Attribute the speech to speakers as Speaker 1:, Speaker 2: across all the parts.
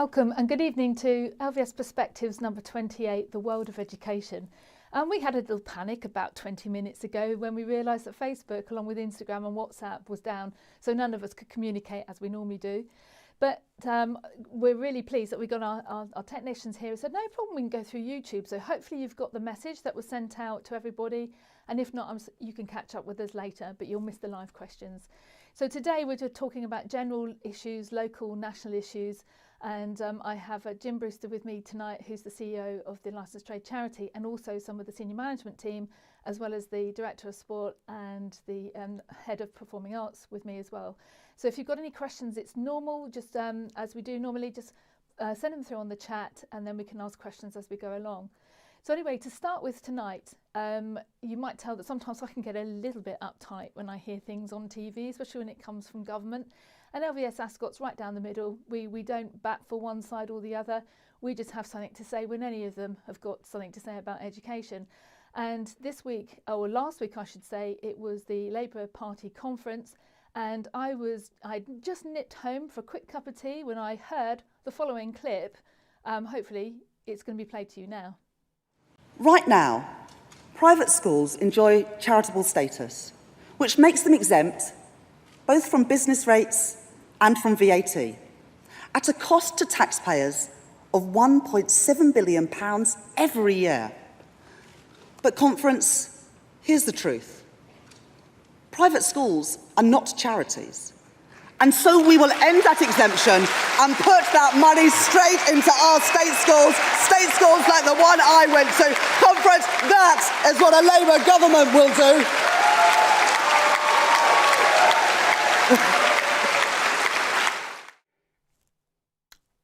Speaker 1: Welcome and good evening to LVS Perspectives number 28, The World of Education. We had a little panic about 20 minutes ago when we realised that Facebook, along with Instagram and WhatsApp, was down, so none of us could communicate as we normally do. But we're really pleased that we got our technicians here who said, no problem, we can go through YouTube. So hopefully you've got the message that was sent out to everybody. And if not, you can catch up with us later, but you'll miss the live questions. So today we're just talking about general issues, local, national issues. And I have Jim Brewster with me tonight, who's the CEO of the Licensed Trade Charity, and also some of the senior management team, as well as the Director of Sport and the Head of Performing Arts with me as well. So if you've got any questions, it's normal, just as we do normally, just send them through on the chat and then we can ask questions as we go along. So anyway, to start with tonight, you might tell that sometimes I can get a little bit uptight when I hear things on TV, especially when it comes from government. And LVS Ascot's right down the middle. We don't bat for one side or the other. We just have something to say when any of them have got something to say about education. And this week, or last week I should say, it was the Labour Party conference. And I just nipped home for a quick cup of tea when I heard the following clip. Hopefully it's going to be played to you now.
Speaker 2: Right now, private schools enjoy charitable status, which makes them exempt both from business rates and from VAT, at a cost to taxpayers of £1.7 billion every year. But conference, here's the truth. Private schools are not charities. And so we will end that exemption and put that money straight into our state schools like the one I went to. Conference, that is what a Labour government will do.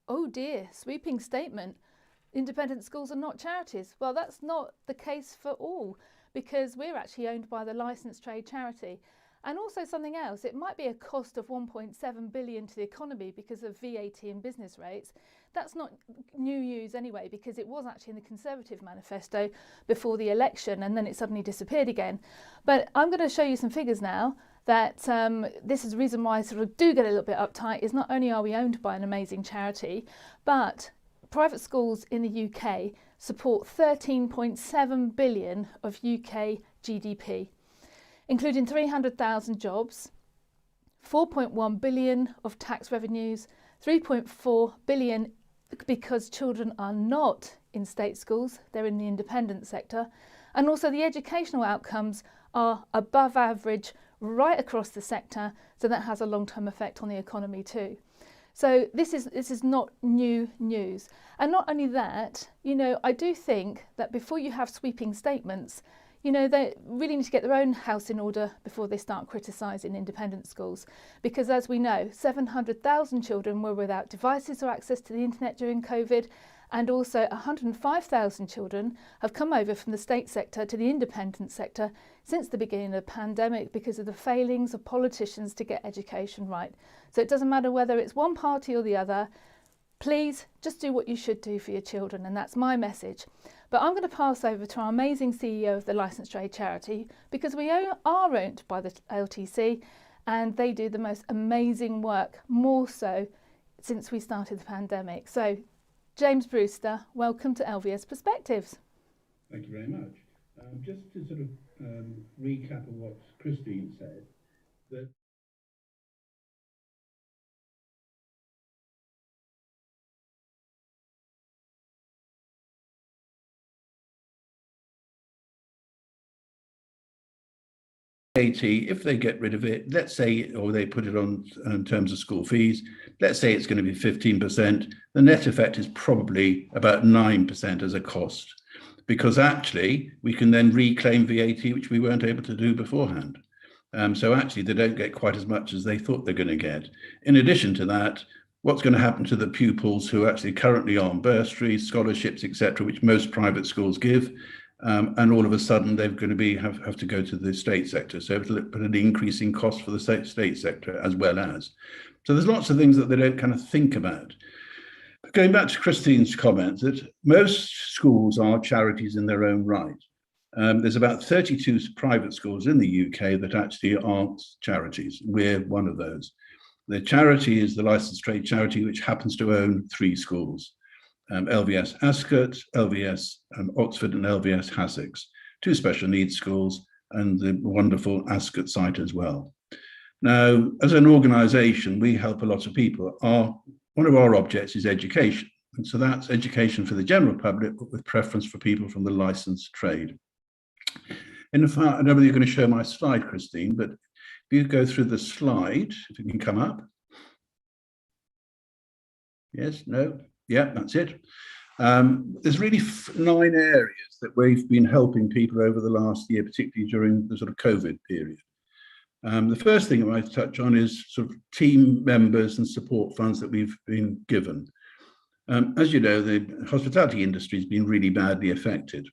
Speaker 1: Oh dear, sweeping statement. Independent schools are not charities. Well, that's not the case for all, because we're actually owned by the Licensed Trade Charity. And also something else, it might be a cost of 1.7 billion to the economy because of VAT and business rates. That's not new news anyway, because it was actually in the Conservative manifesto before the election and then it suddenly disappeared again. But I'm going to show you some figures now that this is the reason why I sort of do get a little bit uptight, is not only are we owned by an amazing charity, but private schools in the UK support 13.7 billion of UK GDP, including 300,000 jobs, 4.1 billion of tax revenues, 3.4 billion because children are not in state schools, they're in the independent sector, and also the educational outcomes are above average right across the sector, so that has a long-term effect on the economy too. So this is not new news. And not only that, you know, I do think that before you have sweeping statements, you know, they really need to get their own house in order before they start criticising independent schools. Because as we know, 700,000 children were without devices or access to the internet during COVID, and also 105,000 children have come over from the state sector to the independent sector since the beginning of the pandemic because of the failings of politicians to get education right. So it doesn't matter whether it's one party or the other, please just do what you should do for your children, and that's my message. But I'm going to pass over to our amazing CEO of the Licensed Trade Charity, because we are owned by the LTC and they do the most amazing work, more so since we started the pandemic. So James Brewster, welcome to LVS Perspectives.
Speaker 3: Thank you very much. Just to sort of recap on what Christine said, that VAT, if they get rid of it, let's say, or they put it on in terms of school fees, let's say it's going to be 15%, the net effect is probably about 9% as a cost, because actually we can then reclaim VAT, which we weren't able to do beforehand. So actually they don't get quite as much as they thought they're going to get. In addition to that, what's going to happen to the pupils who actually currently are on bursaries, scholarships, etc., which most private schools give, and all of a sudden they're going to have to go to the state sector. So it'll put an increasing cost for the state sector as well as. So there's lots of things that they don't kind of think about. Going back to Christine's comment, that most schools are charities in their own right. There's about 32 private schools in the UK that actually aren't charities. We're one of those. The charity is the licensed trade charity, which happens to own 3 schools, LVS Ascot, LVS Oxford and LVS Hassocks, 2 special needs schools and the wonderful Ascot site as well. Now, as an organisation, we help a lot of people. One of our objects is education. And so that's education for the general public, but with preference for people from the licensed trade. In fact, I don't know whether you're going to show my slide, Christine, but if you go through the slide, if it can come up. Yes, no, yeah, that's it. There's really 9 areas that we've been helping people over the last year, particularly during the sort of COVID period. The first thing I might touch on is sort of team members and support funds that we've been given. As you know, the hospitality industry has been really badly affected.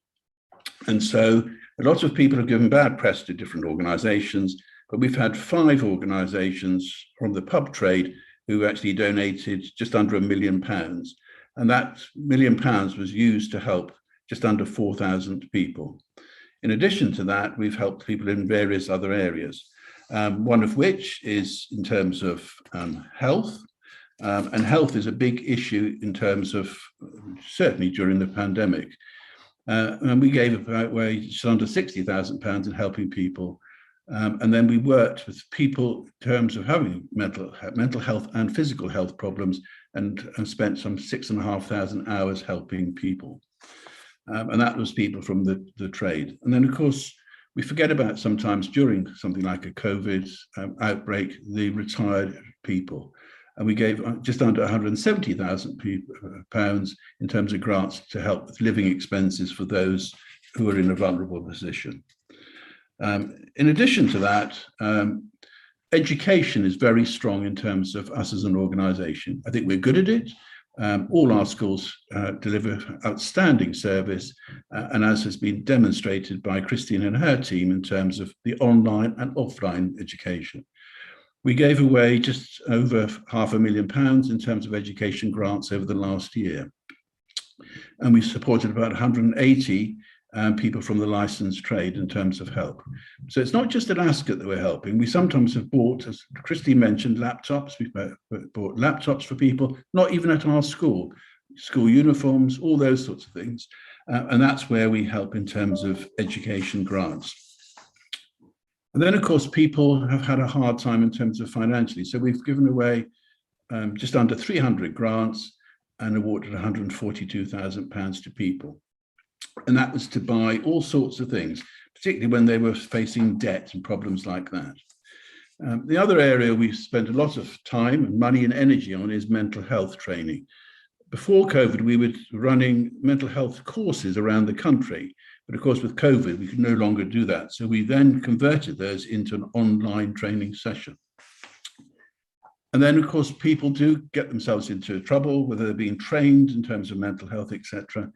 Speaker 3: And so a lot of people have given bad press to different organisations, but we've had 5 organisations from the pub trade who actually donated just under £1 million. And that £1 million was used to help just under 4,000 people. In addition to that, we've helped people in various other areas, one of which is in terms of health. And health is a big issue in terms of, certainly during the pandemic. And we gave away just under £60,000 in helping people. And then we worked with people in terms of having mental health and physical health problems, and spent some 6,500 hours helping people. And that was people from the trade. And then, of course, we forget about sometimes during something like a COVID outbreak, the retired people. And we gave just under £170,000 in terms of grants to help with living expenses for those who are in a vulnerable position. In addition to that, education is very strong in terms of us as an organisation. I think we're good at it. All our schools deliver outstanding service, and as has been demonstrated by Christine and her team in terms of the online and offline education. We gave away just over £500,000 in terms of education grants over the last year. And we supported about 180 people from the licensed trade in terms of help. So it's not just at Ascot that we're helping. We sometimes have bought, as Christine mentioned, laptops. We've bought laptops for people, not even at our school uniforms, all those sorts of things. And that's where we help in terms of education grants. And then, of course, people have had a hard time in terms of financially. So we've given away just under 300 grants and awarded £142,000 to people. And that was to buy all sorts of things, particularly when they were facing debt and problems like that. The other area we've spent a lot of time and money and energy on is mental health training. Before COVID, we were running mental health courses around the country. But of course, with COVID, we could no longer do that. So we then converted those into an online training session. And then, of course, people do get themselves into trouble, whether they're being trained in terms of mental health, etc.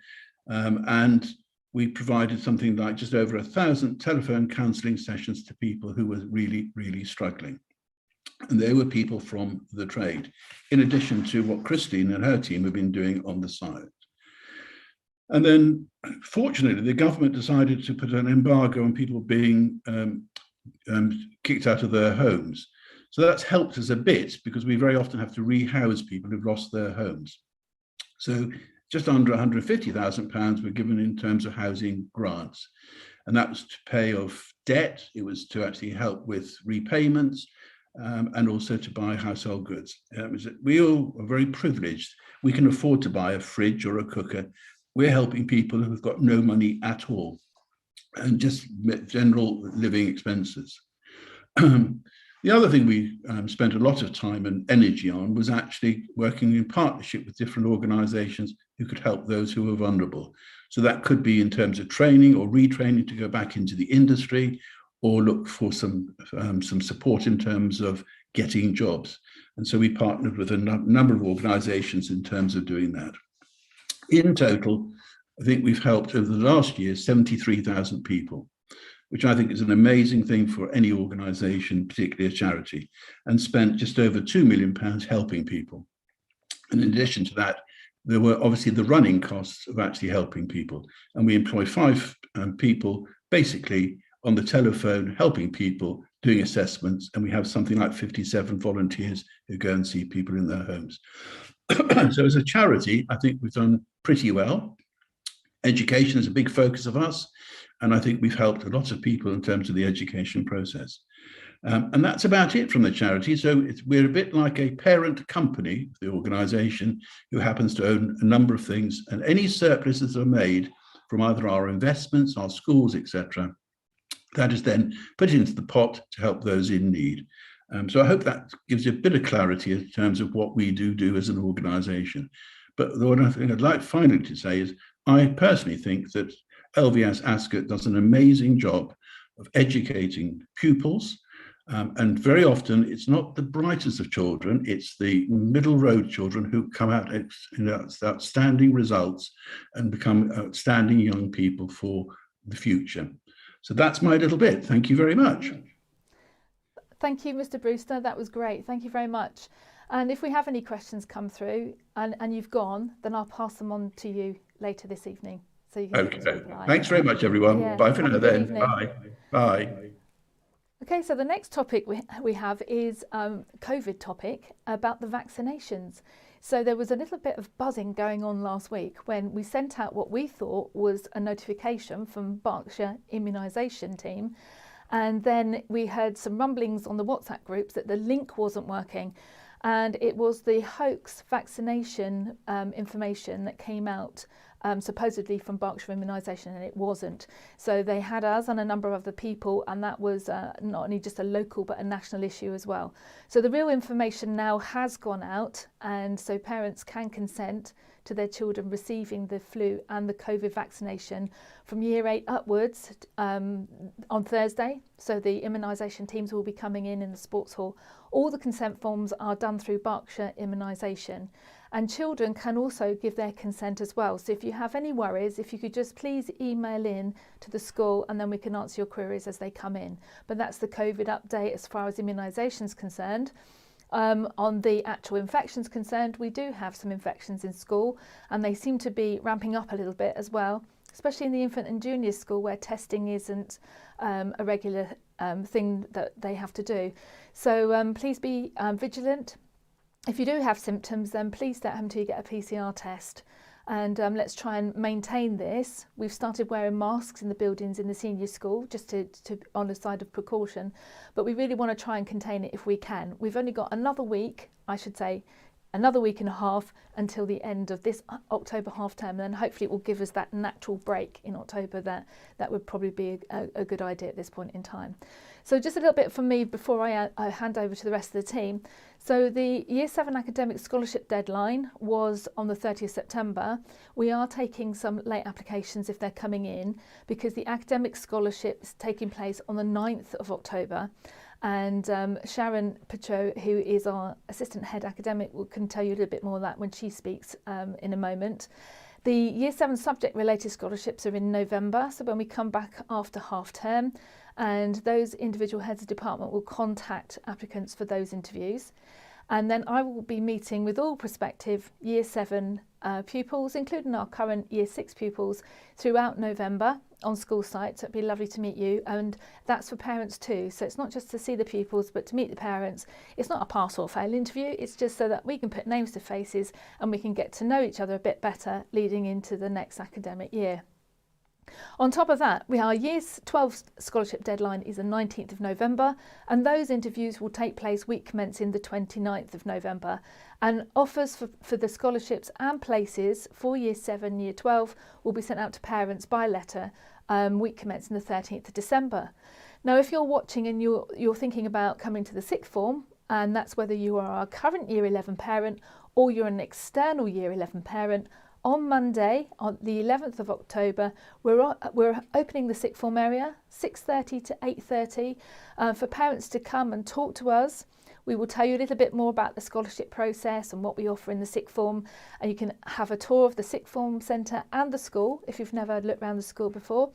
Speaker 3: And we provided something like just over 1,000 telephone counselling sessions to people who were really, really struggling. And they were people from the trade, in addition to what Christine and her team have been doing on the side. And then, fortunately, the government decided to put an embargo on people being kicked out of their homes. So that's helped us a bit, because we very often have to rehouse people who've lost their homes. So just under £150,000 were given in terms of housing grants. And that was to pay off debt. It was to actually help with repayments, and also to buy household goods. We all are very privileged. We can afford to buy a fridge or a cooker. We're helping people who've got no money at all, and just general living expenses. The other thing we spent a lot of time and energy on was actually working in partnership with different organisations who could help those who were vulnerable. So that could be in terms of training or retraining to go back into the industry, or look for some support in terms of getting jobs. And so we partnered with a number of organisations in terms of doing that. In total, I think we've helped over the last year 73,000 people, which I think is an amazing thing for any organisation, particularly a charity, and spent just over £2 million helping people. And in addition to that, there were obviously the running costs of actually helping people. And we employ 5 people basically on the telephone, helping people doing assessments, and we have something like 57 volunteers who go and see people in their homes. So as a charity, I think we've done pretty well. Education is a big focus of us, and I think we've helped a lot of people in terms of the education process. And that's about it from the charity. So we're a bit like a parent company, the organisation, who happens to own a number of things, and any surpluses are made from either our investments, our schools, etc., that is then put into the pot to help those in need. So I hope that gives you a bit of clarity in terms of what we do as an organisation. But the one thing I'd like finally to say is I personally think that LVS Ascot does an amazing job of educating pupils. And very often it's not the brightest of children, it's the middle road children who come out in outstanding results and become outstanding young people for the future. So that's my little bit. Thank you very much.
Speaker 1: Thank you, Mr. Brewster. That was great. Thank you very much. And if we have any questions come through and you've gone, then I'll pass them on to you later this evening. So you can
Speaker 3: okay. Thanks very much, everyone. Yeah. Bye for now then. Bye. Bye.
Speaker 1: Okay, so the next topic we have is COVID topic about the vaccinations. So there was a little bit of buzzing going on last week when we sent out what we thought was a notification from Berkshire immunisation team. And then we heard some rumblings on the WhatsApp groups that the link wasn't working. And it was the hoax vaccination information that came out supposedly from Berkshire Immunisation, and it wasn't. So they had us and a number of other people, and that was not only just a local but a national issue as well. So the real information now has gone out, and so parents can consent to their children receiving the flu and the COVID vaccination from year 8 upwards on Thursday. So the immunisation teams will be coming in the sports hall. All the consent forms are done through Berkshire Immunisation, and children can also give their consent as well. So if you have any worries, if you could just please email in to the school, and then we can answer your queries as they come in. But that's the COVID update as far as immunisation is concerned. On the actual infections concerned, we do have some infections in school, and they seem to be ramping up a little bit as well, especially in the infant and junior school where testing isn't a regular thing that they have to do. So please be vigilant. If you do have symptoms, then please stay at home until you get a PCR test. And let's try and maintain this. We've started wearing masks in the buildings in the senior school, just to on the side of precaution, but we really want to try and contain it if we can. We've only got another week, I should say, another week and a half until the end of this October half term, and then hopefully it will give us that natural break in October. That would probably be a good idea at this point in time. So just a little bit from me before I hand over to the rest of the team. So the Year 7 academic scholarship deadline was on the 30th September. We are taking some late applications if they're coming in, because the academic scholarship is taking place on the 9th of October. And Sharon Petro, who is our assistant head academic, can tell you a little bit more of that when she speaks in a moment. The Year 7 subject related scholarships are in November, so when we come back after half term, and those individual heads of department will contact applicants for those interviews. And then I will be meeting with all prospective Year 7 pupils, including our current Year 6 pupils, throughout November on school sites. It'd be lovely to meet you, and that's for parents too. So it's not just to see the pupils, but to meet the parents. It's not a pass or fail interview, it's just so that we can put names to faces and we can get to know each other a bit better leading into the next academic year. On top of that, our Year 12 scholarship deadline is the 19th of November, and those interviews will take place week commencing the 29th of November. And offers for the scholarships and places for Year 7, Year 12 will be sent out to parents by letter week commencing the 13th of December. Now, if you're watching and you're thinking about coming to the sixth form, and that's whether you are a current Year 11 parent or you're an external Year 11 parent, on Monday, on the 11th of October, we're opening the sixth form area, 6:30 to 8:30, for parents to come and talk to us. We will tell you a little bit more about the scholarship process and what we offer in the sixth form, and you can have a tour of the sixth form centre and the school if you've never looked around the school before.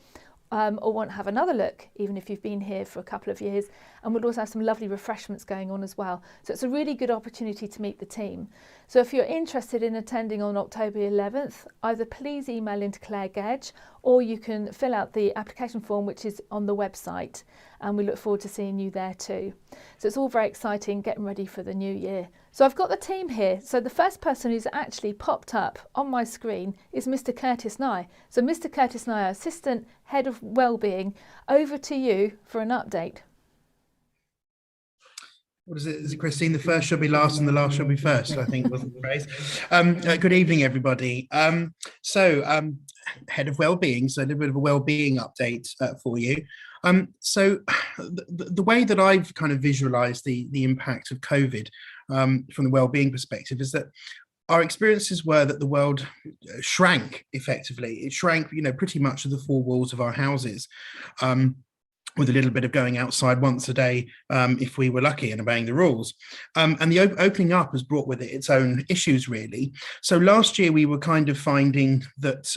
Speaker 1: Or want to have another look, even if you've been here for a couple of years. And we'll also have some lovely refreshments going on as well. So it's a really good opportunity to meet the team. So if you're interested in attending on October 11th, either please email into Claire Gedge, or you can fill out the application form, which is on the website. and we look forward to seeing you there too. So it's all very exciting, getting ready for the new year. So I've got the team here. So the first person who's actually popped up on my screen is Mr. Curtis Nye. So Mr. Curtis Nye, Assistant Head of Wellbeing, over to you for an update.
Speaker 4: What is it? Is it, Christine? The first shall be last and the last shall be first, I think was the phrase. Good evening, everybody. Head of Wellbeing, so a little bit of a wellbeing update for you. The way that I've kind of visualized the impact of COVID from the wellbeing perspective is that our experiences were that the world shrank effectively. It shrank, pretty much to the four walls of our houses. With a little bit of going outside once a day if we were lucky and obeying the rules. And the opening up has brought with it its own issues, really. So last year we were kind of finding that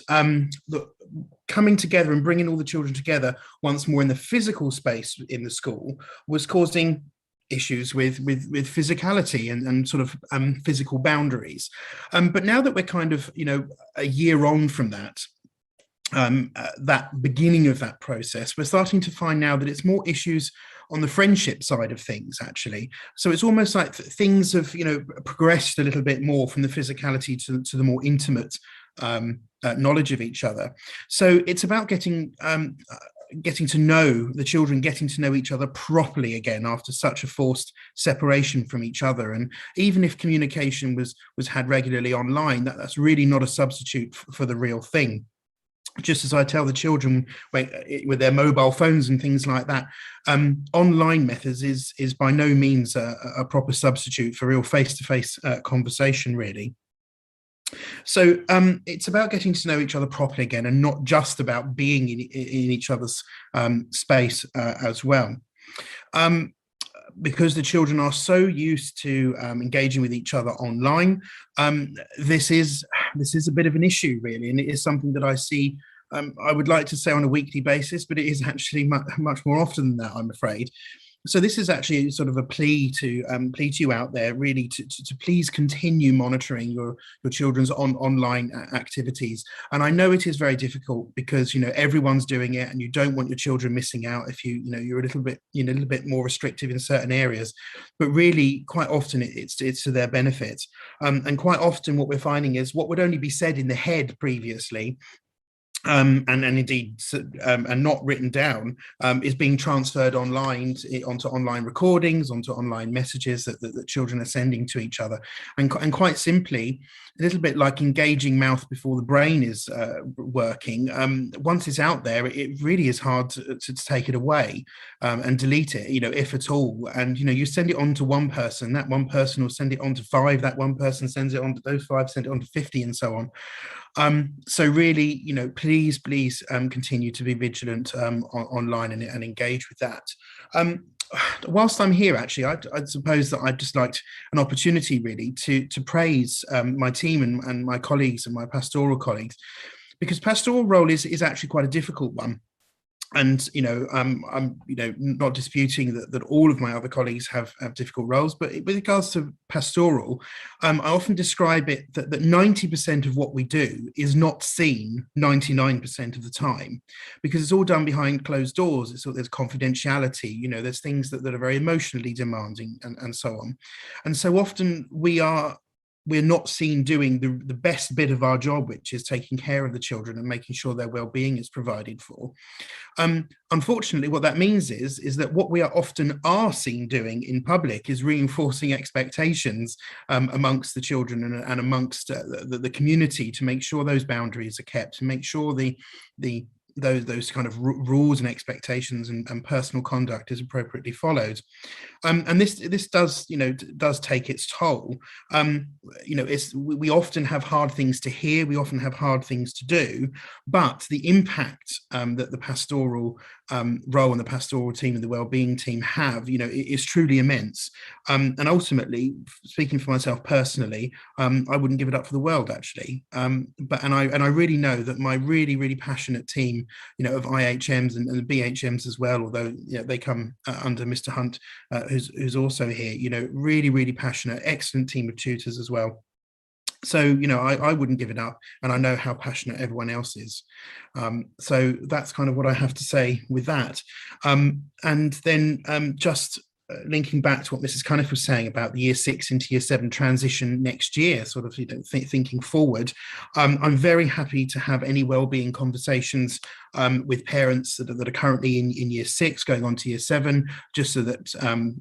Speaker 4: coming together and bringing all the children together once more in the physical space in the school was causing issues with physicality and sort of physical boundaries. But now that we're kind of, a year on from that, that beginning of that process, we're starting to find now that it's more issues on the friendship side of things, actually. So it's almost like things have, progressed a little bit more from the physicality to the more intimate knowledge of each other. So it's about getting to know the children, getting to know each other properly again after such a forced separation from each other. And even if communication was had regularly online, that's really not a substitute for the real thing. Just as I tell the children with their mobile phones and things like that, online methods is by no means a proper substitute for real face-to-face conversation, really. So it's about getting to know each other properly again, and not just about being in each other's space as well. Because the children are so used to engaging with each other online, this is a bit of an issue, really, and it is something that I see, I would like to say on a weekly basis, but it is actually much more often than that, I'm afraid. So this is actually sort of a plea to you out there, really, to please continue monitoring your children's online activities. And I know it is very difficult because everyone's doing it, and you don't want your children missing out if you're a little bit more restrictive in certain areas. But really, quite often it's to their benefit. And quite often what we're finding is what would only be said in the head previously, and indeed and not written down, is being transferred online onto online recordings, onto online messages that children are sending to each other. And quite simply, a little bit like engaging mouth before the brain is working, once it's out there, it really is hard to take it away and delete it, if at all. And you send it on to one person, that one person will send it on to 5, that one person sends it on to those 5, send it on to 50, and so on. So really, please continue to be vigilant online and engage with that. Whilst I'm here, actually, I suppose that I'd just like an opportunity, really, to praise my team and my colleagues and my pastoral colleagues, because pastoral role is actually quite a difficult one. And I'm not disputing that all of my other colleagues have difficult roles, but with regards to pastoral, I often describe it that 90% of what we do is not seen 99% of the time, because it's all done behind closed doors. There's confidentiality, there's things that are very emotionally demanding, and so on. And so often we're not seen doing the best bit of our job, which is taking care of the children and making sure their well-being is provided for. Unfortunately, what that means is that what we often are seen doing in public is reinforcing expectations amongst the children and amongst the community, to make sure those boundaries are kept, to make sure those kind of rules and expectations and personal conduct is appropriately followed. And this does take its toll. We often have hard things to hear, we often have hard things to do, but the impact that the pastoral role and the pastoral team and the wellbeing team have, is truly immense. And ultimately, speaking for myself personally, I wouldn't give it up for the world, actually. But I really know that my really, really passionate team, of IHMs and the BHMs as well, although they come under Mr. Hunt, who's also here, really, really passionate, excellent team of tutors as well. So, you know, I wouldn't give it up, and I know how passionate everyone else is. So that's kind of what I have to say with that. And then just linking back to what Mrs. Cunniff was saying about the year 6 into year 7 transition next year, sort of, you know, thinking forward, I'm very happy to have any wellbeing conversations with parents that are currently in year 6 going on to year 7, just so that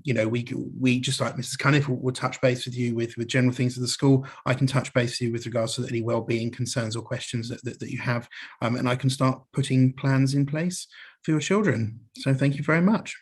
Speaker 4: you know, we just like Mrs. Cunniff will touch base with you with general things of the school. I can touch base with you with regards to any wellbeing concerns or questions that you have, and I can start putting plans in place for your children. So thank you very much.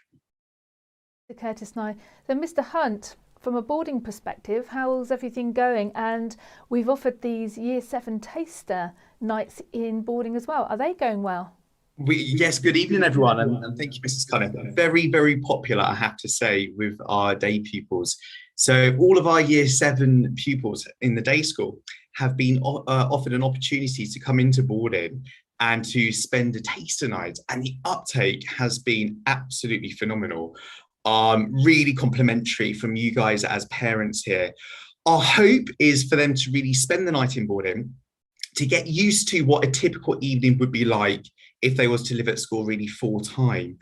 Speaker 1: Curtis and I. Then Mr. Hunt, from a boarding perspective, how's everything going? And we've offered these year 7 taster nights in boarding as well. Are they going well?
Speaker 5: Yes, good evening, everyone, and thank you, Mrs. Cunningham. Very, very popular, I have to say, with our day pupils. So all of our year 7 pupils in the day school have been offered an opportunity to come into boarding and to spend a taster night, and the uptake has been absolutely phenomenal. Really complimentary from you guys as parents here. Our hope is for them to really spend the night in boarding, to get used to what a typical evening would be like if they was to live at school really full time.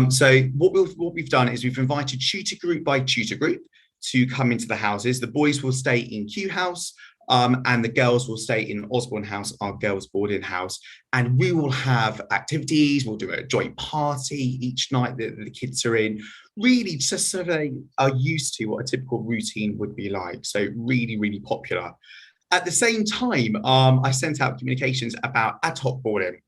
Speaker 5: So what we've done is we've invited tutor group by tutor group to come into the houses. The boys will stay in Kew House, and the girls will stay in Osborne House, our girls' boarding house. And we will have activities. We'll do a joint party each night that the kids are in, really just so they are used to what a typical routine would be like. So really, really popular. At the same time, I sent out communications about ad hoc boarding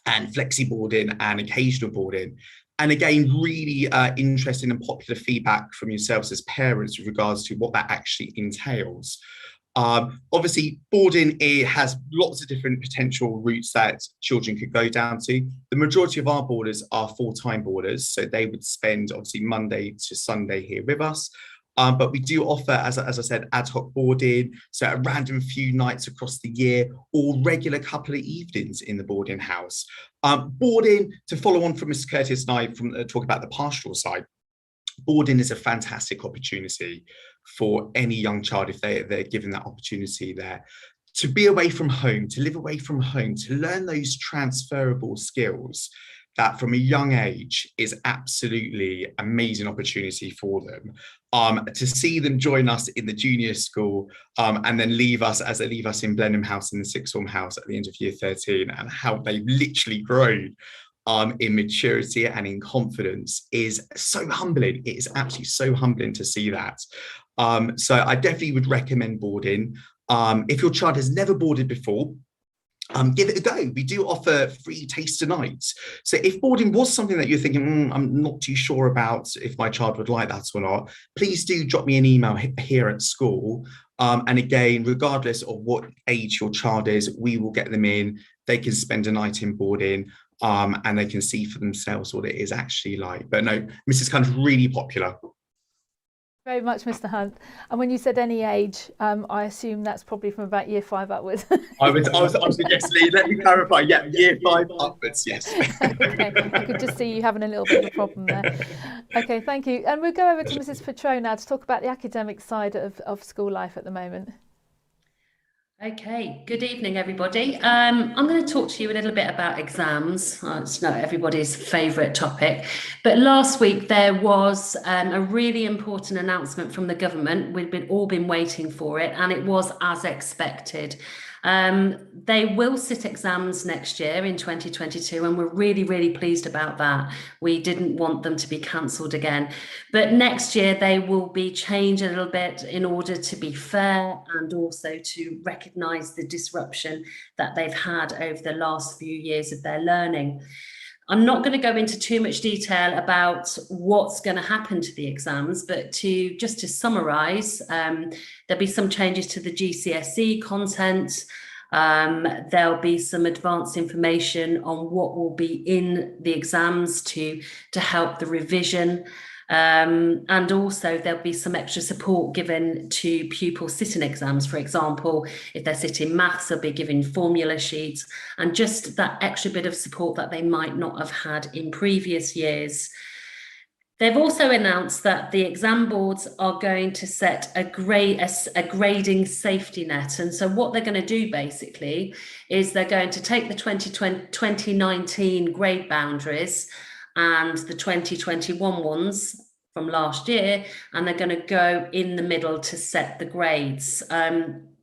Speaker 5: and flexi boarding and occasional boarding. And again, really interesting and popular feedback from yourselves as parents with regards to what that actually entails. Obviously, boarding, it has lots of different potential routes that children could go down to. The majority of our boarders are full-time boarders, so they would spend obviously Monday to Sunday here with us. But we do offer, as I said, ad hoc boarding, so a random few nights across the year, or regular couple of evenings in the boarding house. Boarding, to follow on from Mr. Curtis and I from talk about the pastoral side, boarding is a fantastic opportunity for any young child if they're given that opportunity there. To be away from home, to live away from home, to learn those transferable skills that from a young age is absolutely amazing opportunity for them. To see them join us in the junior school and then leave us as they leave us in Blenheim House in the sixth form house at the end of year 13, and how they've literally grown in maturity and in confidence is so humbling. It is absolutely so humbling to see that. So I definitely would recommend boarding. If your child has never boarded before, give it a go. We do offer free taster nights. So if boarding was something that you're thinking, I'm not too sure about if my child would like that or not, please do drop me an email here at school. And again, regardless of what age your child is, we will get them in. They can spend a night in boarding, and they can see for themselves what it is actually like. But no, Mrs. Kind of really popular.
Speaker 1: Very much, Mr. Hunt. And when you said any age, I assume that's probably from about year 5 upwards.
Speaker 5: I was yes, Lee, let me clarify. Yeah, year 5 upwards, yes.
Speaker 1: Okay, I could just see you having a little bit of a problem there. Okay, thank you. And we'll go over to Mrs. Petro now to talk about the academic side of school life at the moment.
Speaker 6: Okay, good evening, everybody. I'm going to talk to you a little bit about exams. It's not everybody's favourite topic, but last week there was a really important announcement from the government. We've all been waiting for it, and it was as expected. They will sit exams next year in 2022, and we're really, really pleased about that. We didn't want them to be cancelled again, but next year they will be changed a little bit in order to be fair and also to recognise the disruption that they've had over the last few years of their learning. I'm not going to go into too much detail about what's going to happen to the exams, but just to summarise, there'll be some changes to the GCSE content. There'll be some advanced information on what will be in the exams to help the revision. And also there'll be some extra support given to pupils sitting exams. For example, if they're sitting maths, they'll be given formula sheets and just that extra bit of support that they might not have had in previous years. They've also announced that the exam boards are going to set a grading safety net. And so what they're going to do basically is they're going to take the 2019 grade boundaries and the 2021 ones from last year, and they're going to go in the middle to set the grades.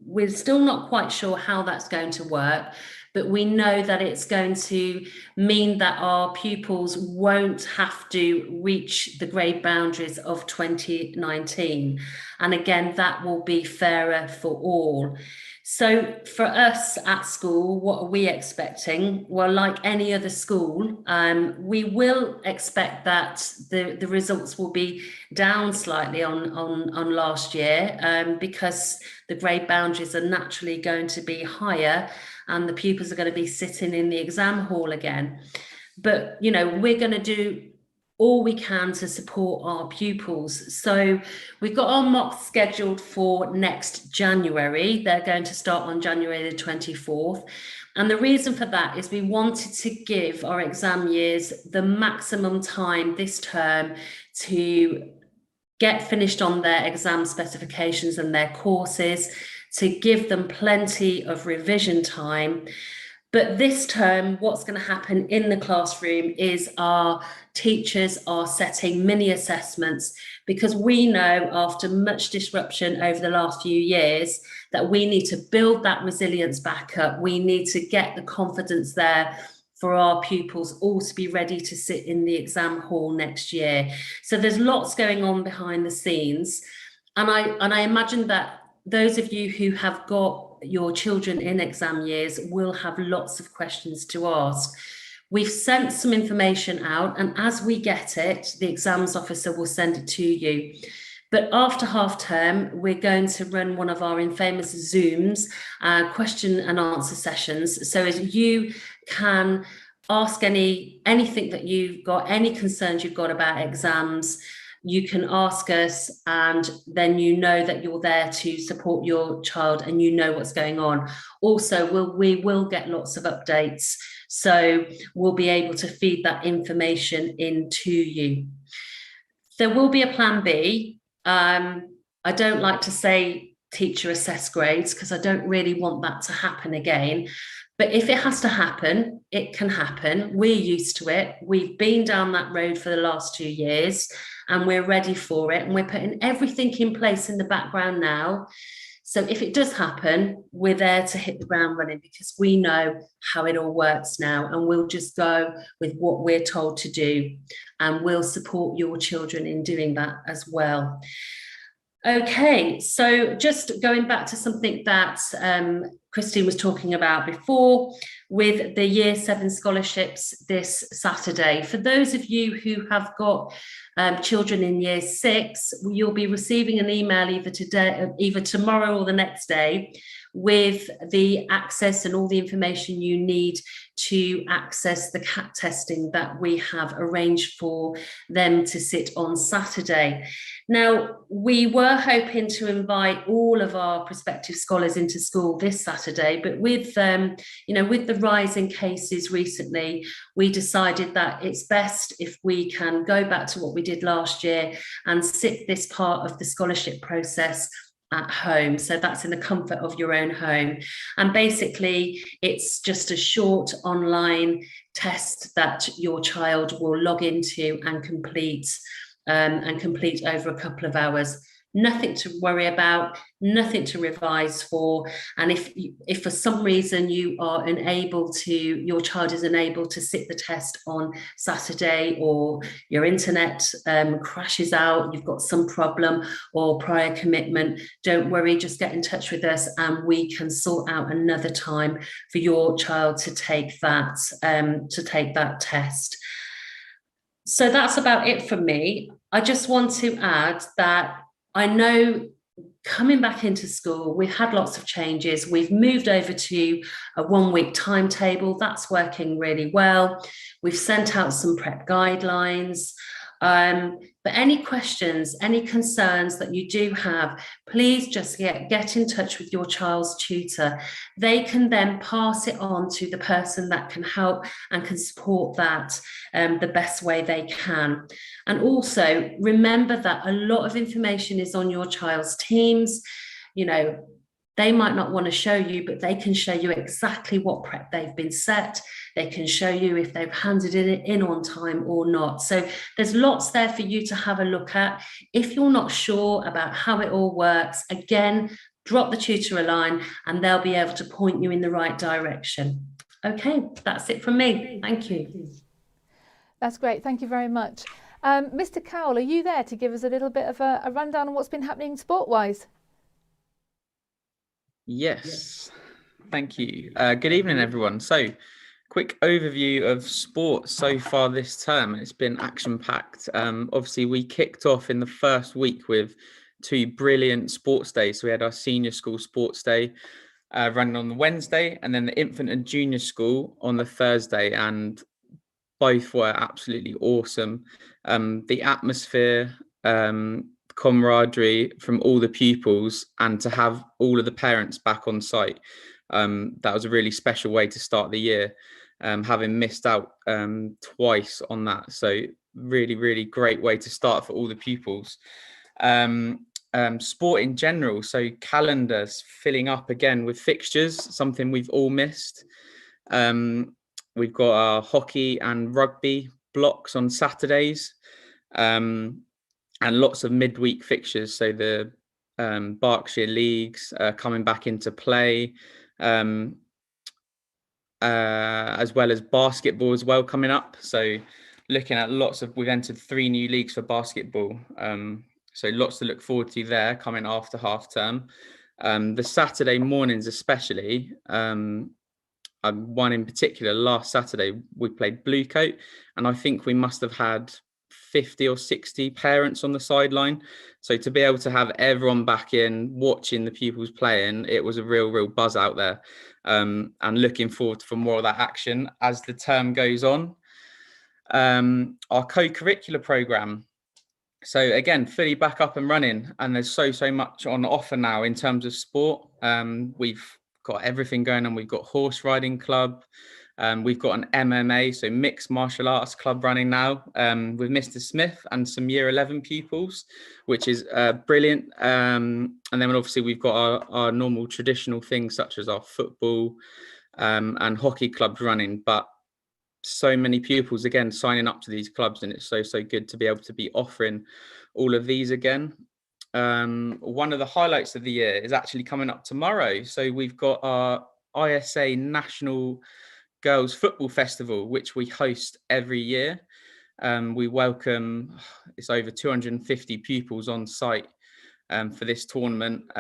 Speaker 6: We're still not quite sure how that's going to work, but we know that it's going to mean that our pupils won't have to reach the grade boundaries of 2019. And again, that will be fairer for all. So for us at school, what are we expecting? Well, like any other school, we will expect that the results will be down slightly on last year, because the grade boundaries are naturally going to be higher and the pupils are going to be sitting in the exam hall again. But, you know, we're going to do all we can to support our pupils. So we've got our mocks scheduled for next January. They're going to start on January the 24th. And the reason for that is we wanted to give our exam years the maximum time this term to get finished on their exam specifications and their courses, to give them plenty of revision time. But this term, what's going to happen in the classroom is our teachers are setting mini assessments, because we know after much disruption over the last few years that we need to build that resilience back up. We need to get the confidence there for our pupils all to be ready to sit in the exam hall next year. So there's lots going on behind the scenes. And I imagine that those of you who have got your children in exam years will have lots of questions to ask. We've sent some information out, and as we get it, the exams officer will send it to you. But after half term, we're going to run one of our infamous Zooms, question and answer sessions. So as you can ask anything that you've got, any concerns you've got about exams, you can ask us, and then you know that you're there to support your child and you know what's going on. Also, we will get lots of updates, so we'll be able to feed that information into you. There will be a plan B. I don't like to say teacher assessed grades because I don't really want that to happen again. But if it has to happen, it can happen. We're used to it. We've been down that road for the last 2 years and we're ready for it. And we're putting everything in place in the background now. So if it does happen, we're there to hit the ground running because we know how it all works now, and we'll just go with what we're told to do, and we'll support your children in doing that as well. Okay, so just going back to something that Christine was talking about before with the Year 7 scholarships this Saturday. For those of you who have got children in Year 6, you'll be receiving an email either tomorrow or the next day with the access and all the information you need to access the CAT testing that we have arranged for them to sit on Saturday. Now, we were hoping to invite all of our prospective scholars into school this Saturday, but with with the rise in cases recently, we decided that it's best if we can go back to what we did last year and sit this part of the scholarship process at home. So that's in the comfort of your own home. And basically, it's just a short online test that your child will log into and complete over a couple of hours. Nothing to worry about, nothing to revise for. And if for some reason you are your child is unable to sit the test on Saturday, or your internet crashes out, you've got some problem or prior commitment, don't worry, just get in touch with us and we can sort out another time for your child to take that test. So that's about it for me. I just want to add that I know coming back into school, we've had lots of changes. We've moved over to a 1-week timetable. That's working really well. We've sent out some prep guidelines. But any questions, any concerns that you do have, please just get in touch with your child's tutor. They can then pass it on to the person that can help and can support that the best way they can. And also remember that a lot of information is on your child's teams. You know, they might not want to show you, but they can show you exactly what prep they've been set. They can show you if they've handed it in on time or not. So there's lots there for you to have a look at. If you're not sure about how it all works, again, drop the tutor a line and they'll be able to point you in the right direction. Okay, that's it from me. Thank you.
Speaker 1: That's great. Thank you very much. Mr. Cowell, are you there to give us a little bit of a rundown on what's been happening sport-wise?
Speaker 7: Yes, thank you. Good evening, everyone. So, quick overview of sport so far this term. It's been action-packed. Obviously, we kicked off in the first week with 2 brilliant sports days. So we had our senior school sports day running on the Wednesday, and then the infant and junior school on the Thursday, and both were absolutely awesome. The atmosphere, camaraderie from all the pupils, and to have all of the parents back on site, that was a really special way to start the year, having missed out twice on that. So really great way to start for all the pupils. Sport in general, so calendars filling up again with fixtures, something we've all missed. We've got our hockey and rugby blocks on Saturdays, and lots of midweek fixtures. So the Berkshire leagues coming back into play, as well as basketball as well coming up. So looking at we've entered 3 new leagues for basketball. So lots to look forward to there coming after half term. The Saturday mornings especially, one in particular, last Saturday we played Bluecoat, and I think we must have had 50 or 60 parents on the sideline. So to be able to have everyone back in watching the pupils playing, it was a real buzz out there, and looking forward for more of that action as the term goes on. Our co-curricular program, so again, fully back up and running, and there's so much on offer now in terms of sport. We've got everything going on. We've got horse riding club, we've got an MMA, so mixed martial arts club running now, with Mr. Smith and some year 11 pupils, which is brilliant. And then obviously we've got our normal traditional things such as our football and hockey clubs running, but so many pupils again signing up to these clubs, and it's so good to be able to be offering all of these again. One of the highlights of the year is actually coming up tomorrow. So we've got our ISA National Girls Football Festival, which we host every year. We welcome, it's over 250 pupils on site for this tournament,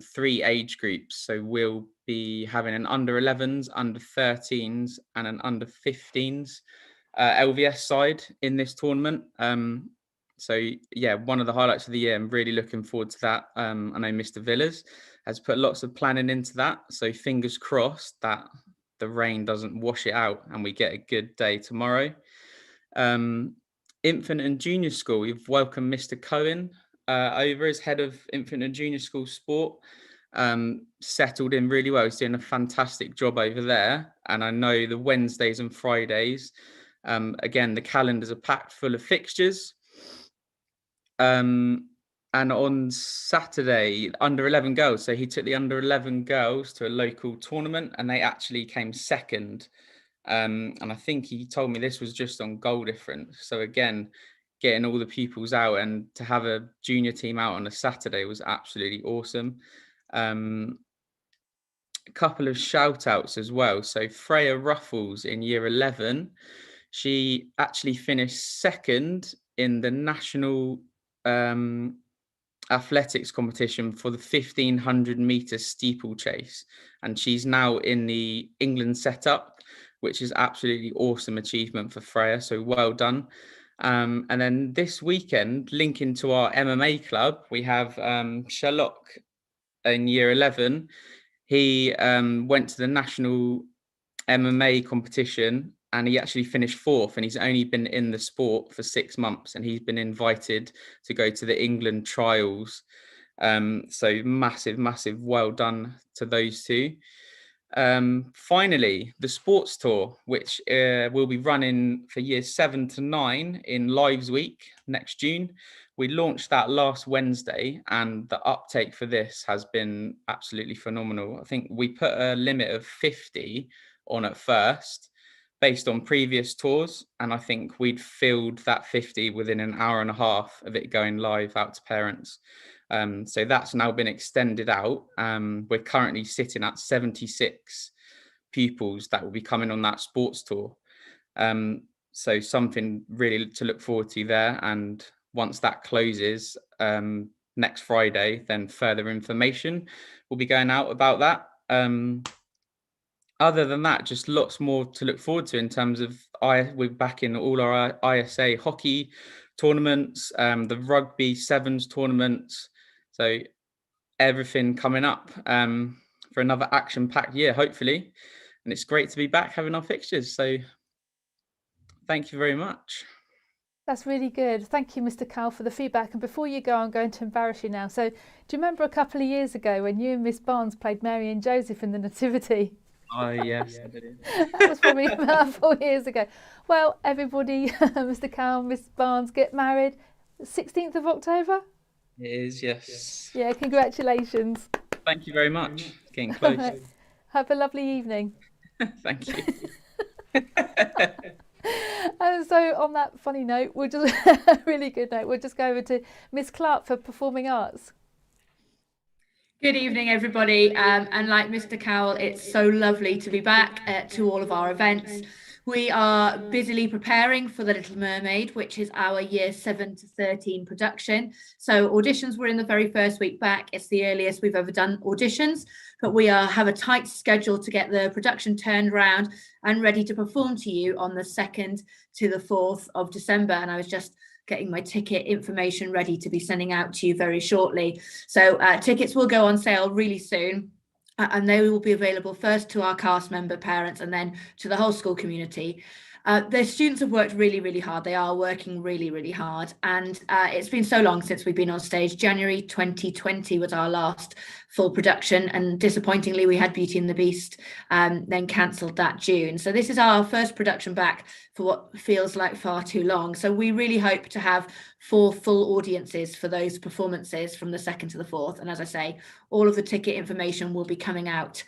Speaker 7: 3 age groups. So we'll be having an under 11s, under 13s and an under 15s LVS side in this tournament. So yeah, one of the highlights of the year. I'm really looking forward to that. I know Mr. Villas has put lots of planning into that. So fingers crossed that the rain doesn't wash it out and we get a good day tomorrow. Infant and junior school, we've welcomed Mr. Cohen over as head of infant and junior school sport. Settled in really well. He's doing a fantastic job over there. And I know the Wednesdays and Fridays, again, the calendars are packed full of fixtures. And on Saturday, under 11 girls. So he took the under 11 girls to a local tournament and they actually came second. And I think he told me this was just on goal difference. So again, getting all the pupils out and to have a junior team out on a Saturday was absolutely awesome. A couple of shout outs as well. So Freya Ruffles in year 11, she actually finished second in the national athletics competition for the 1500 meter steeplechase, and she's now in the England setup, which is absolutely awesome achievement for Freya, so well done. And then this weekend, linking to our MMA club, we have Sherlock in year 11. He went to the national MMA competition and he actually finished 4th, and he's only been in the sport for 6 months, and he's been invited to go to the England trials. So massive well done to those two. Finally, the sports tour, which will be running for years 7 to 9 in Lives Week next June. We launched that last Wednesday, and the uptake for this has been absolutely phenomenal. I think we put a limit of 50 on at first based on previous tours, and I think we'd filled that 50 within an hour and a half of it going live out to parents. So that's now been extended out. We're currently sitting at 76 pupils that will be coming on that sports tour. So something really to look forward to there. And once that closes next Friday, then further information will be going out about that. Other than that, just lots more to look forward to in terms of we're back in all our ISA hockey tournaments, the rugby sevens tournaments. So everything coming up for another action-packed year, hopefully. And it's great to be back having our fixtures. So thank you very much.
Speaker 1: That's really good. Thank you, Mr. Cowell, for the feedback. And before you go, I'm going to embarrass you now. So do you remember a couple of years ago when you and Miss Barnes played Mary and Joseph in the Nativity?
Speaker 7: Oh, yes, I did.
Speaker 1: That was probably about 4 years ago. Well, everybody, Mr. Cowell, Miss Barnes get married 16th of October?
Speaker 7: It is, yes.
Speaker 1: Yeah, congratulations.
Speaker 7: Thank you very much. Getting close.
Speaker 1: Right. Have a lovely evening.
Speaker 7: Thank you.
Speaker 1: And so on that funny note, we'll just really good note, we'll just go over to Miss Clark for Performing Arts.
Speaker 8: Good evening, everybody. And like Mr. Cowell, it's so lovely to be back to all of our events. We are busily preparing for the Little Mermaid, which is our year 7 to 13 production. So auditions were in the very first week back. It's the earliest we've ever done auditions, but we have a tight schedule to get the production turned around and ready to perform to you on the 2nd to the 4th of December. And I was just getting my ticket information ready to be sending out to you very shortly. So tickets will go on sale really soon. And they will be available first to our cast member parents and then to the whole school community. The students have worked really, really hard. They are working really, really hard. And it's been so long since we've been on stage. January 2020 was our last full production. And disappointingly, we had Beauty and the Beast, then cancelled that June. So this is our first production back for what feels like far too long. So we really hope to have 4 full audiences for those performances from the 2nd to the 4th. And as I say, all of the ticket information will be coming out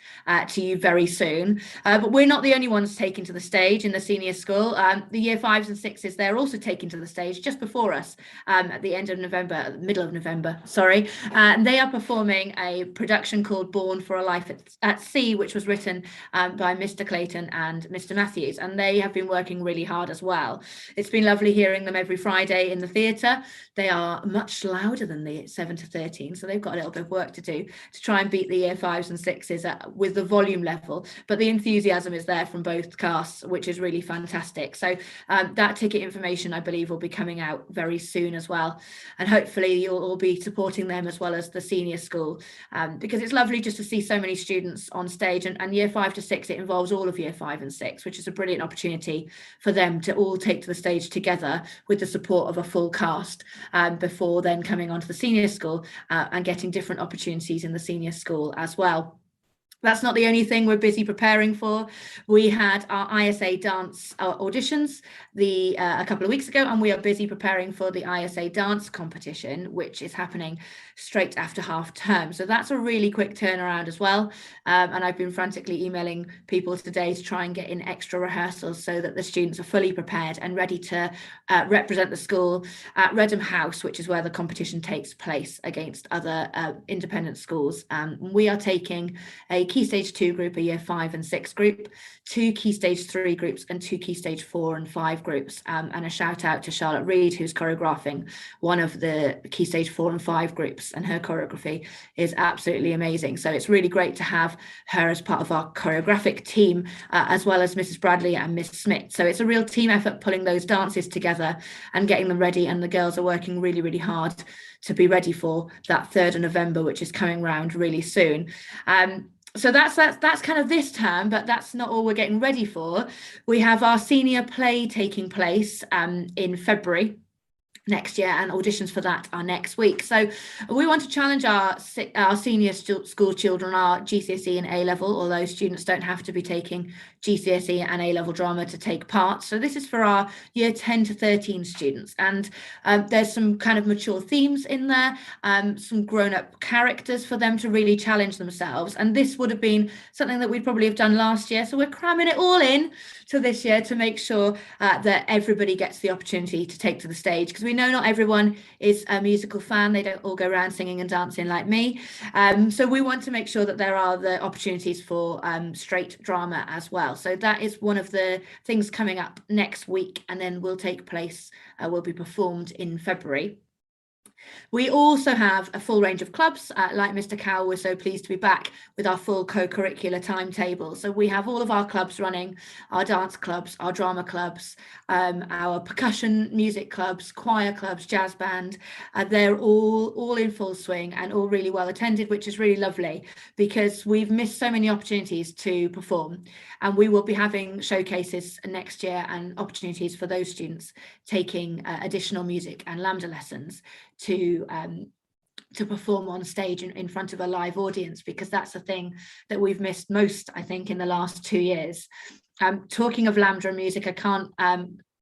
Speaker 8: to you very soon. But we're not the only ones taking to the stage in the senior school. The year 5s and 6s, they're also taking to the stage just before us at the end of November, middle of November, sorry. And they are performing a production called Born for a Life at Sea, which was written by Mr. Clayton and Mr. Matthews. And they have been working really hard as well. It's been lovely hearing them every Friday in the theatre. They are much louder than the 7 to 13, so they've got a little bit of work to do to try and beat the year 5s and 6s with the volume level. But the enthusiasm is there from both casts, which is really fantastic. So that ticket information, I believe, will be coming out very soon as well. And hopefully you'll all be supporting them as well as the senior school, because it's lovely just to see so many students on stage. And year 5 to 6, it involves all of year 5 and 6, which is a brilliant opportunity for them to all take to the stage together with the support of a full cast before then coming on to the senior school and getting different opportunities in the senior school as well. That's not the only thing we're busy preparing for. We had our ISA dance auditions a couple of weeks ago, and we are busy preparing for the ISA dance competition, which is happening straight after half term. So that's a really quick turnaround as well. And I've been frantically emailing people today to try and get in extra rehearsals so that the students are fully prepared and ready to represent the school at Redham House, which is where the competition takes place against other independent schools. We are taking a Key Stage 2 group, a Year 5 and 6 group, 2 Key Stage 3 groups and 2 Key Stage 4 and 5 groups. And a shout out to Charlotte Reed, who's choreographing one of the Key Stage 4 and 5 groups, and her choreography is absolutely amazing. So it's really great to have her as part of our choreographic team, as well as Mrs. Bradley and Miss Smith. So it's a real team effort pulling those dances together and getting them ready. And the girls are working really, really hard to be ready for that 3rd of November, which is coming round really soon. So that's kind of this term, but that's not all we're getting ready for. We have our senior play taking place in February next year, and auditions for that are next week. So we want to challenge our senior school children, our GCSE and A-level, although students don't have to be taking GCSE and A-level drama to take part. So this is for our year 10 to 13 students, and there's some kind of mature themes in there, some grown-up characters for them to really challenge themselves, and this would have been something that we'd probably have done last year, so we're cramming it all in to this year to make sure that everybody gets the opportunity to take to the stage, because we know not everyone is a musical fan. They don't all go around singing and dancing like me. So we want to make sure that there are the opportunities for straight drama as well. So that is one of the things coming up next week, and then will take place, will be performed in February. We also have a full range of clubs. Like Mr. Cowell, we're so pleased to be back with our full co-curricular timetable. So we have all of our clubs running, our dance clubs, our drama clubs, our percussion music clubs, choir clubs, jazz band. They're all in full swing and all really well attended, which is really lovely, because we've missed so many opportunities to perform. And we will be having showcases next year and opportunities for those students taking additional music and Lambda lessons to perform on stage in front of a live audience, because that's the thing that we've missed most, I think, in the last 2 years. Talking of Lambda and music, I can't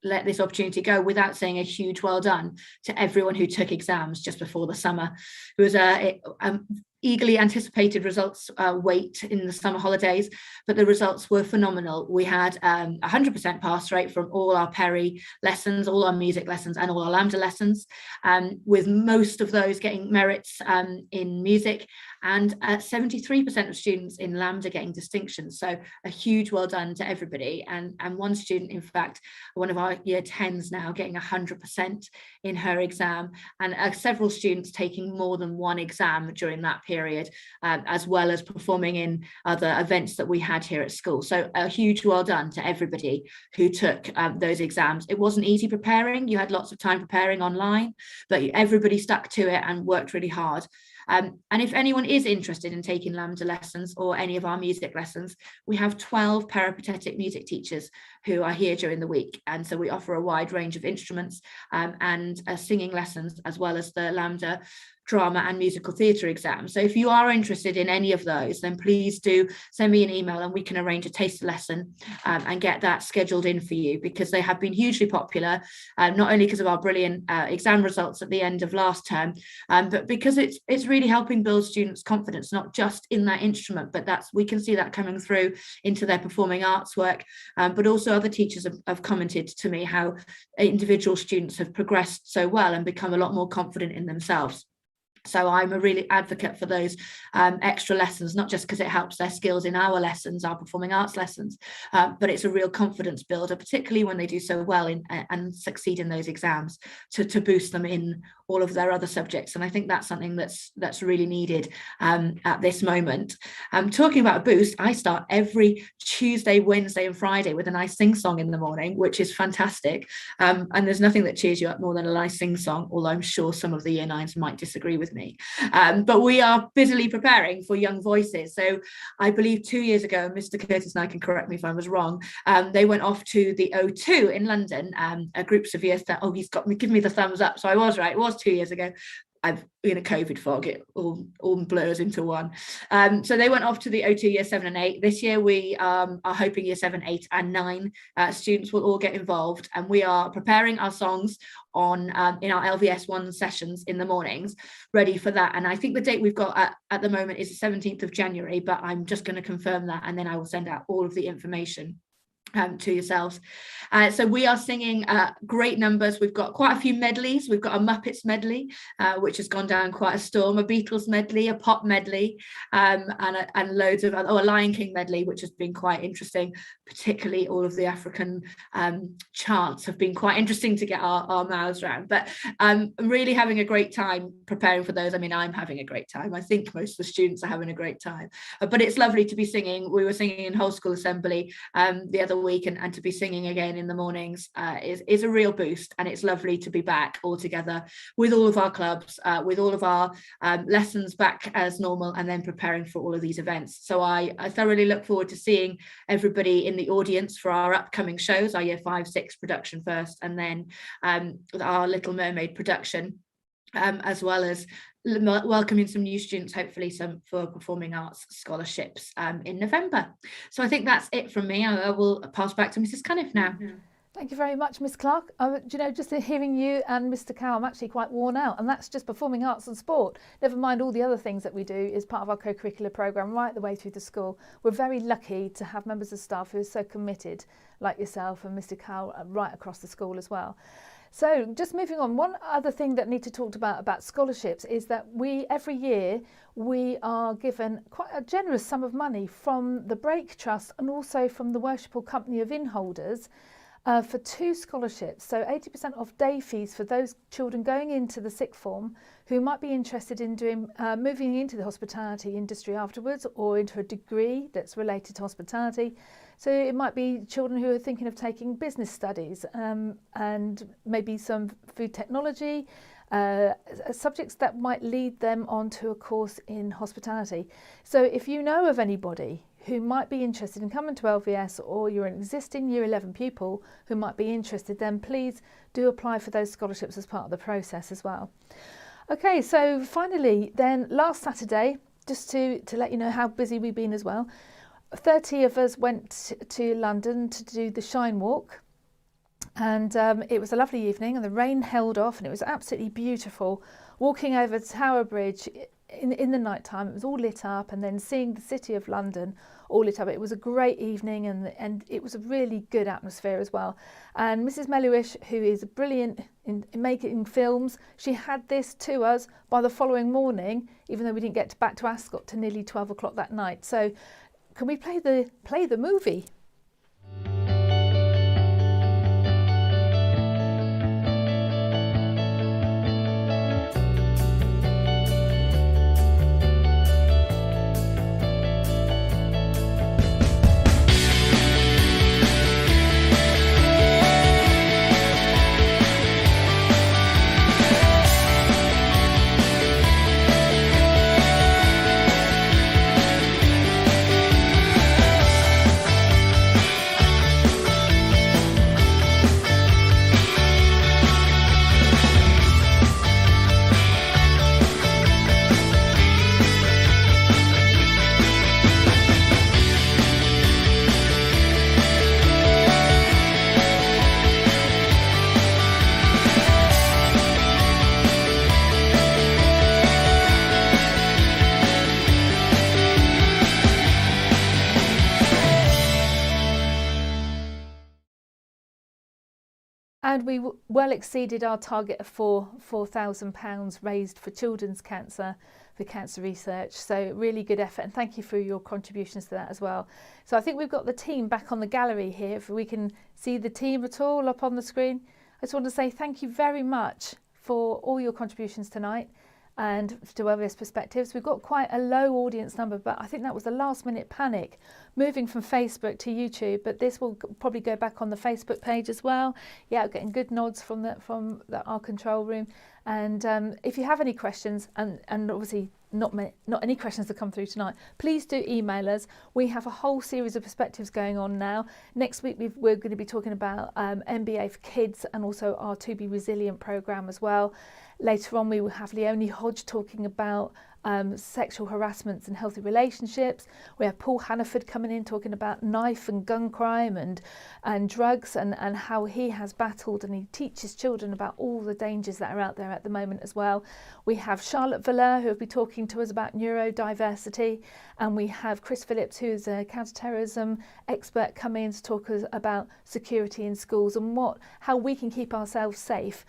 Speaker 8: let this opportunity go without saying a huge well done to everyone who took exams just before the summer. It was eagerly anticipated results wait in the summer holidays, but the results were phenomenal. We had 100% pass rate from all our Peri lessons, all our music lessons, and all our Lambda lessons, with most of those getting merits in music, and 73% of students in Lambda getting distinctions. So a huge well done to everybody, and one student, in fact, one of our year 10s now, getting 100% in her exam, and several students taking more than one exam during that period, as well as performing in other events that we had here at school. So a huge well done to everybody who took those exams. It wasn't easy preparing. You had lots of time preparing online, but everybody stuck to it and worked really hard. And if anyone is interested in taking Lambda lessons or any of our music lessons, we have 12 peripatetic music teachers who are here during the week. And so we offer a wide range of instruments and singing lessons, as well as the Lambda drama and musical theatre exams. So if you are interested in any of those, then please do send me an email and we can arrange a taster lesson and get that scheduled in for you, because they have been hugely popular, not only because of our brilliant exam results at the end of last term, but because it's really helping build students' confidence, not just in that instrument, but we can see that coming through into their performing arts work. But also other teachers have commented to me how individual students have progressed so well and become a lot more confident in themselves. So I'm a really advocate for those extra lessons, not just because it helps their skills in our lessons, our performing arts lessons, but it's a real confidence builder, particularly when they do so well and succeed in those exams, to boost them in all of their other subjects. And I think that's something that's really needed at this moment. Talking about a boost, I start every Tuesday, Wednesday and Friday with a nice sing song in the morning, which is fantastic. And there's nothing that cheers you up more than a nice sing song, although I'm sure some of the year 9s might disagree with me. But we are busily preparing for Young Voices. So I believe 2 years ago, Mr. Curtis and I can correct me if I was wrong, they went off to the O2 in London, groups of years. Oh, he's got me, give me the thumbs up. So I was right, it was 2 years ago. I've been a COVID fog, it all blurs into one. So they went off to the O2 year 7 and 8. This year we are hoping year 7, 8 and 9 students will all get involved, and we are preparing our songs on in our LVS 1 sessions in the mornings, ready for that. And I think the date we've got at the moment is the 17th of January, but I'm just going to confirm that, and then I will send out all of the information to yourselves. So we are singing great numbers. We've got quite a few medleys. We've got a Muppets medley, which has gone down quite a storm, a Beatles medley, a pop medley, and loads of a Lion King medley, which has been quite interesting. Particularly all of the African chants have been quite interesting to get our mouths around. But I'm really having a great time preparing for those. I mean, I'm having a great time. I think most of the students are having a great time. But it's lovely to be singing. We were singing in whole school assembly the other week and to be singing again in the mornings is a real boost, and it's lovely to be back all together with all of our clubs, with all of our lessons back as normal, and then preparing for all of these events. So I thoroughly look forward to seeing everybody in the audience for our upcoming shows, our Year 5-6 production first, and then our Little Mermaid production, as well as welcoming some new students, hopefully some for performing arts scholarships in November. So I think that's it from me. I will pass back to Mrs. Cunniff now.
Speaker 1: Thank you very much, Miss Clark. Just hearing you and Mr. Cow, I'm actually quite worn out, and that's just performing arts and sport. Never mind all the other things that we do as part of our co-curricular programme right the way through the school. We're very lucky to have members of staff who are so committed, like yourself and Mr. Cow, right across the school as well. So just moving on, one other thing that need to talk about scholarships is that every year we are given quite a generous sum of money from the Break Trust and also from the Worshipful Company of Inn Holders for 2 scholarships. So 80% off day fees for those children going into the sixth form who might be interested in moving into the hospitality industry afterwards, or into a degree that's related to hospitality. So it might be children who are thinking of taking business studies and maybe some food technology, subjects that might lead them onto a course in hospitality. So if you know of anybody who might be interested in coming to LVS, or you're an existing Year 11 pupil who might be interested, then please do apply for those scholarships as part of the process as well. Okay, so finally then, last Saturday, just to let you know how busy we've been as well, 30 of us went to London to do the Shine Walk, and it was a lovely evening, and the rain held off, and it was absolutely beautiful walking over Tower Bridge in the night time. It was all lit up, and then seeing the city of London all lit up. It was a great evening, and it was a really good atmosphere as well. And Mrs. Melliwish, who is brilliant in making films, she had this to us by the following morning, even though we didn't get back to Ascot to nearly 12 o'clock that night. So can we play the movie? And we well exceeded our target of £4,000 raised for children's cancer, for cancer research. So really good effort, and thank you for your contributions to that as well. So I think we've got the team back on the gallery here. If we can see the team at all up on the screen. I just want to say thank you very much for all your contributions tonight, and to LVS Perspectives. We've got quite a low audience number, but I think that was a last minute panic moving from Facebook to YouTube, but this will probably go back on the Facebook page as well. Yeah, getting good nods from our control room. And if you have any questions, and obviously not any questions that come through tonight, please do email us. We have a whole series of perspectives going on now. Next week we're going to be talking about MBA for kids, and also our To Be Resilient programme as well. Later on we will have Leonie Hodge talking about sexual harassments and healthy relationships. We have Paul Hannaford coming in talking about knife and gun crime and drugs, and how he has battled, and he teaches children about all the dangers that are out there at the moment as well. We have Charlotte Valeur, who will be talking to us about neurodiversity, and we have Chris Phillips, who is a counter-terrorism expert, coming in to talk us about security in schools and how we can keep ourselves safe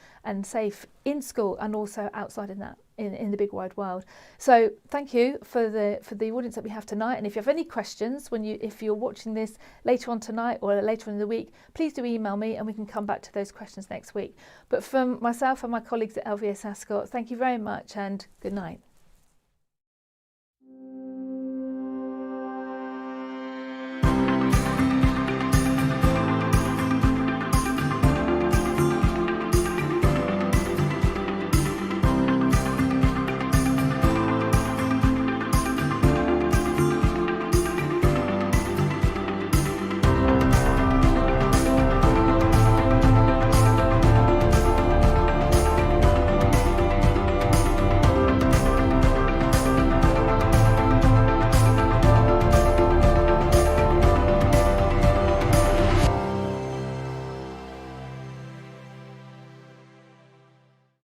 Speaker 1: in school and also outside in the big wide world. So thank you for the audience that we have tonight, and if you have any questions if you're watching this later on tonight or later in the week, please do email me and we can come back to those questions next week. But from myself and my colleagues at LVS Ascot, thank you very much and good night.